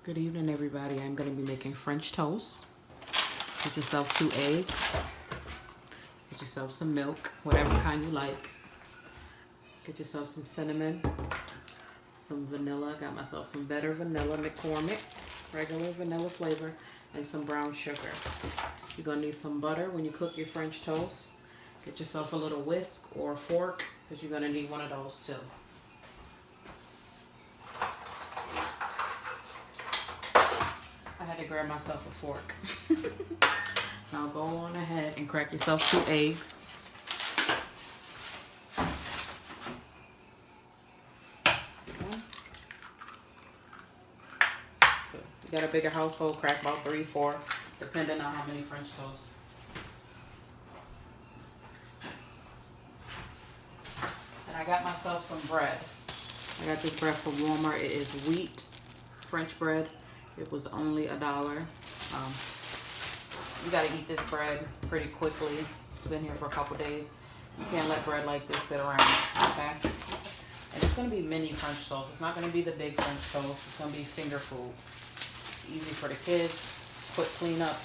Good evening, everybody. I'm going to be making French toast. Get yourself 2 eggs. Get yourself some milk, whatever kind you like. Get yourself some cinnamon, some vanilla. Got myself some better vanilla McCormick, regular vanilla flavor, and some brown sugar. You're going to need some butter when you cook your French toast. Get yourself a little whisk or a fork, because you're going to need one of those too. I had to grab myself a fork. Now go on ahead and crack yourself 2 eggs. Okay. So you got a bigger household, crack about 3, 4, depending on how many French toasts. And I got myself some bread. I got this bread from Walmart. It is wheat French bread. It was only $1. You got to eat this bread pretty quickly. It's been here for a couple days. You can't let bread like this sit around, okay? And it's going to be mini French toast. It's not going to be the big French toast. It's going to be finger food. It's easy for the kids. Quick cleanup.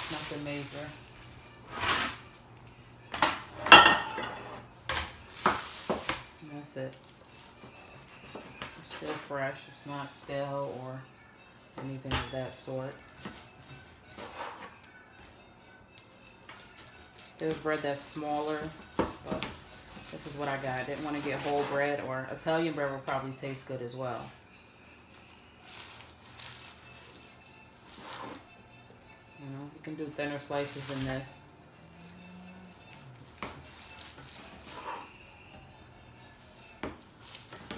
Nothing major. And that's it. It's still fresh. It's not stale or anything of that sort. There's bread that's smaller, but this is what I got. I didn't want to get whole bread, or Italian bread will probably taste good as well. You know, you can do thinner slices than this.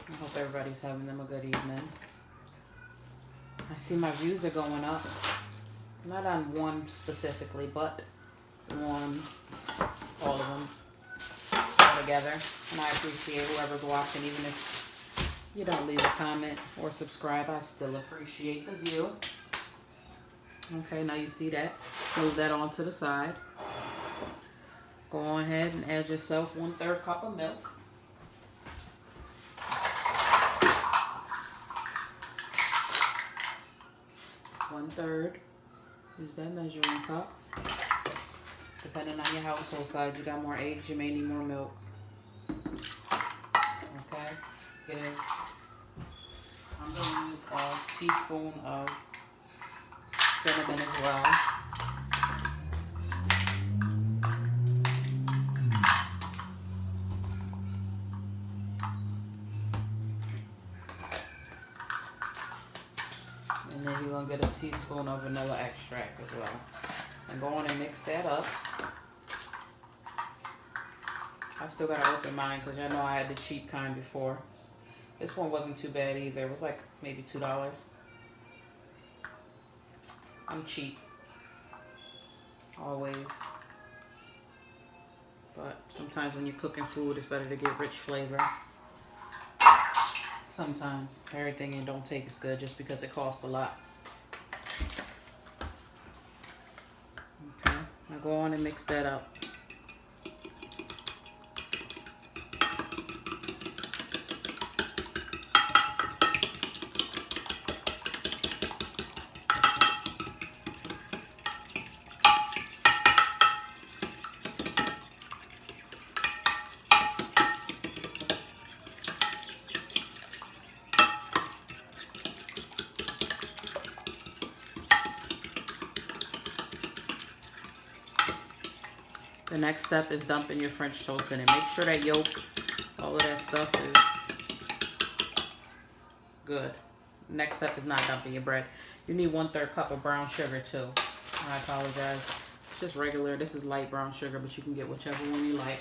I hope everybody's having them a good evening. I see my views are going up. Not on one specifically, but on all of them all together. And I appreciate whoever's watching. Even if you don't leave a comment or subscribe, I still appreciate the view. Okay, now you see that. Move that on to the side. Go on ahead and add yourself 1/3 cup of milk. One-third. Use that measuring cup. Depending on your household size, you got more eggs, you may need more milk. Okay? Get it. I'm going to use a teaspoon of cinnamon as well. And then you're going to get a teaspoon of vanilla extract as well. And go on and mix that up. I still got to open mine because I know I had the cheap kind before. This one wasn't too bad either. It was like maybe $2. I'm cheap. Always. But sometimes when you're cooking food, it's better to get rich flavor. Sometimes everything don't take as good just because it costs a lot. Okay, now go on and mix that up. The next step is dumping your French toast in it. Make sure that yolk, all of that stuff is good. Next step is not dumping your bread. You need 1/3 cup of brown sugar too. I apologize. It's just regular. This is light brown sugar, but you can get whichever one you like.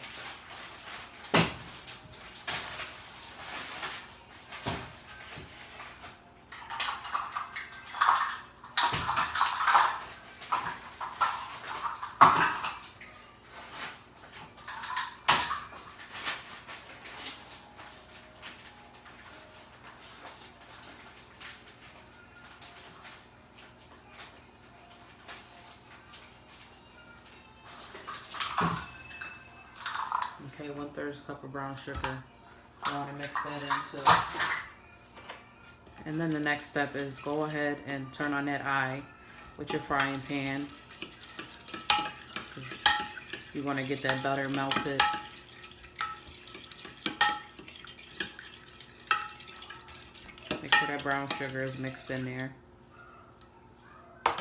Okay, 1/3 cup of brown sugar. I want to mix that into And then the next step is go ahead and turn on that eye with your frying pan. You want to get that butter melted. Make sure that brown sugar is mixed in there. Get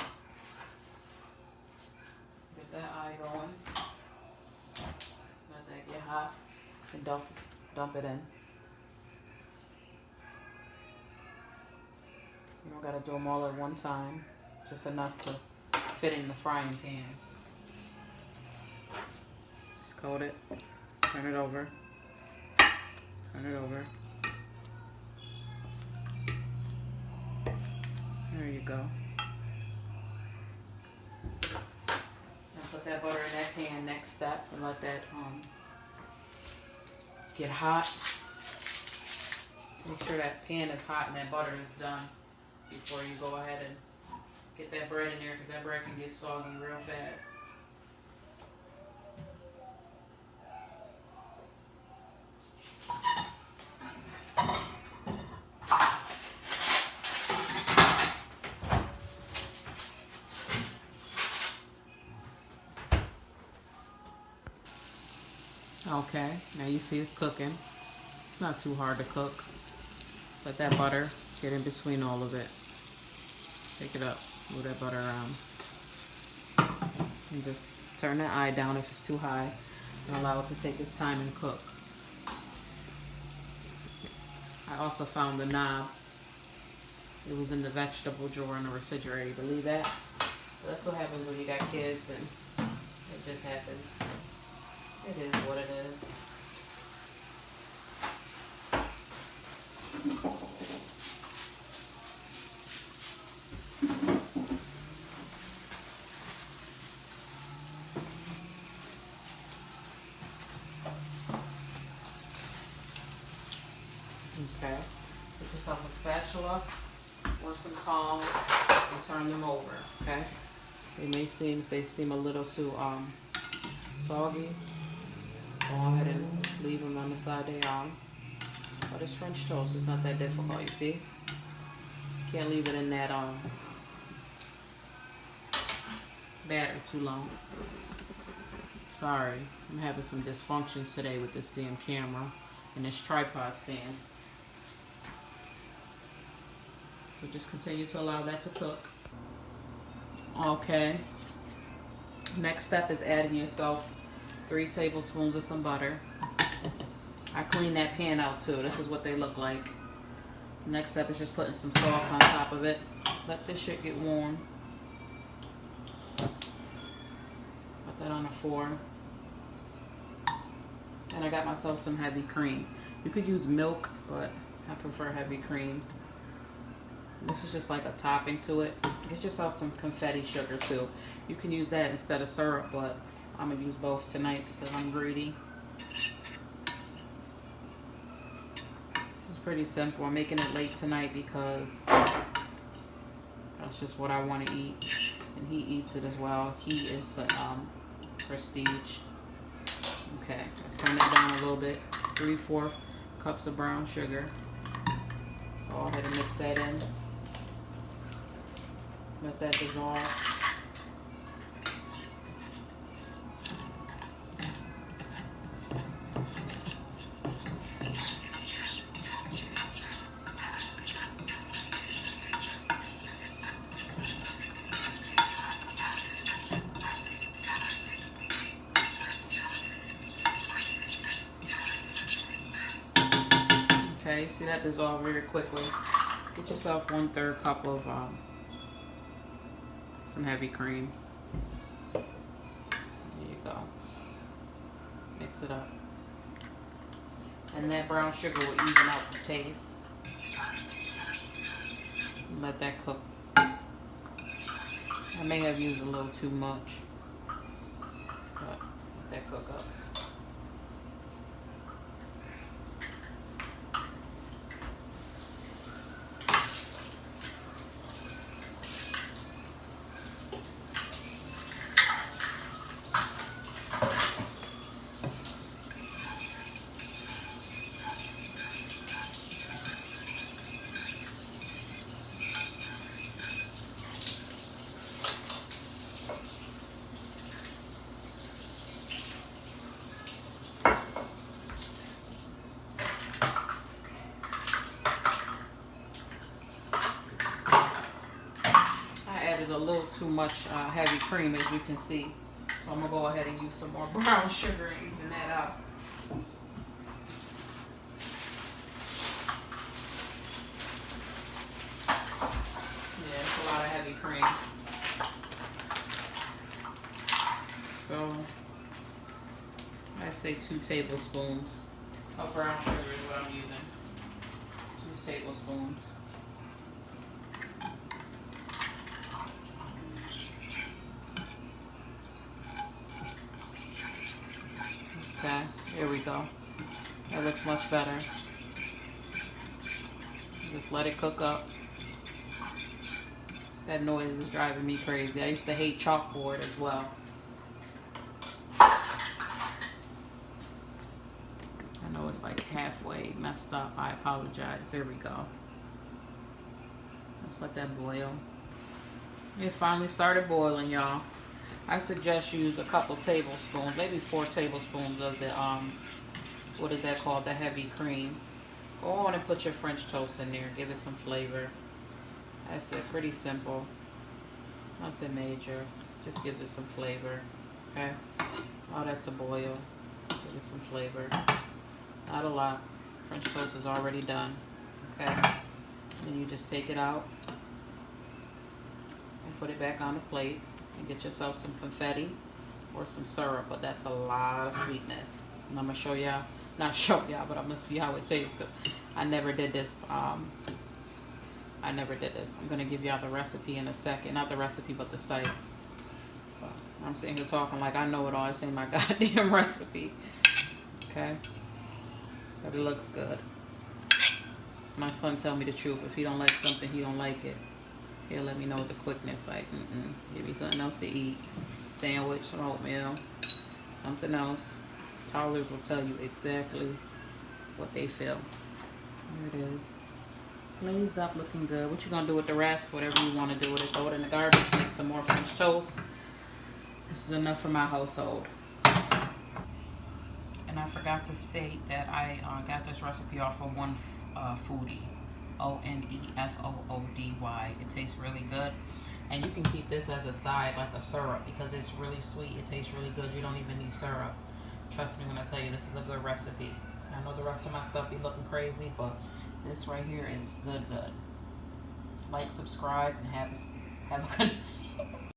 that eye going. Let that get hot and dump it in. You don't gotta do them all at one time. Just enough to fit in the frying pan. Just coat it. Turn it over. Turn it over. There you go. Now put that butter in that pan next step and let that get hot. Make sure that pan is hot and that butter is done before you go ahead and get that bread in there, because that bread can get soggy real fast. Okay, now you see it's cooking. It's not too hard to cook. Let that butter get in between all of it. Take it up, move that butter around. And just turn the eye down if it's too high and allow it to take its time and cook. I also found the knob. It was in the vegetable drawer in the refrigerator. You believe that? So that's what happens when you got kids, and it just happens. It is what it is. Okay, get yourself a spatula or some tongs and turn them over, okay? They seem a little too soggy. Go ahead and leave them on the side they are. But it's French toast, it's not that difficult, you see? Can't leave it in that batter too long. Sorry, I'm having some dysfunctions today with this damn camera and this tripod stand. So just continue to allow that to cook. Okay. Next step is adding yourself 3 tablespoons of some butter. I cleaned that pan out too. This is what they look like. Next step is just putting some sauce on top of it. Let this shit get warm. Put that on a 4. And I got myself some heavy cream. You could use milk, but I prefer heavy cream. This is just like a topping to it. Get yourself some confetti sugar too. You can use that instead of syrup, but I'm going to use both tonight because I'm greedy. This is pretty simple. I'm making it late tonight because that's just what I want to eat. And he eats it as well. He is prestige. Okay, let's turn that down a little bit. 3/4 cups of brown sugar. Go ahead and mix that in. Let that dissolve. Okay, see that dissolve very quickly. Get yourself 1/3 cup of some heavy cream. There you go. Mix it up. And that brown sugar will even out the taste. Let that cook. I may have used a little too much, but let that cook up. a little too much heavy cream, as you can see. So I'm going to go ahead and use some more brown sugar and even that out. Yeah, it's a lot of heavy cream. So I say 2 tablespoons of brown sugar is what I'm using. 2 tablespoons. Okay, here we go. That looks much better. Just let it cook up. That noise is driving me crazy. I used to hate chalkboard as well. I know it's like halfway messed up. I apologize. There we go. Let's let that boil. It finally started boiling, y'all. I suggest you use a couple tablespoons, maybe 4 tablespoons of the, what is that called? The heavy cream. Go on and put your French toast in there. Give it some flavor. That's it. Pretty simple. Nothing major. Just gives it some flavor. Okay? Allow that to boil. Give it some flavor. Not a lot. French toast is already done. Okay? Then you just take it out and put it back on the plate and get yourself some confetti or some syrup, but that's a lot of sweetness. And I'm gonna show y'all, not show y'all, but I'm gonna see how it tastes because I never did this. I'm gonna give y'all the recipe in a second. Not the recipe, but the site. So I'm sitting here talking like I know it all. This ain't my goddamn recipe. Okay? But it looks good. My son tell me the truth. If he don't like something, he don't like it. He'll let me know with the quickness. Like, give me something else to eat. Sandwich, some oatmeal, something else. Toddlers will tell you exactly what they feel. There it is. Glazed up, looking good. What you gonna do with the rest? Whatever you want to do with it. Throw it in the garbage. Make some more French toast. This is enough for my household. And I forgot to state that I got this recipe off of One Foodie. Onefoody. It tastes really good. And you can keep this as a side, like a syrup, because it's really sweet. It tastes really good. You don't even need syrup. Trust me when I tell you this is a good recipe. I know the rest of my stuff be looking crazy, but this right here is good. Like, subscribe, and have a good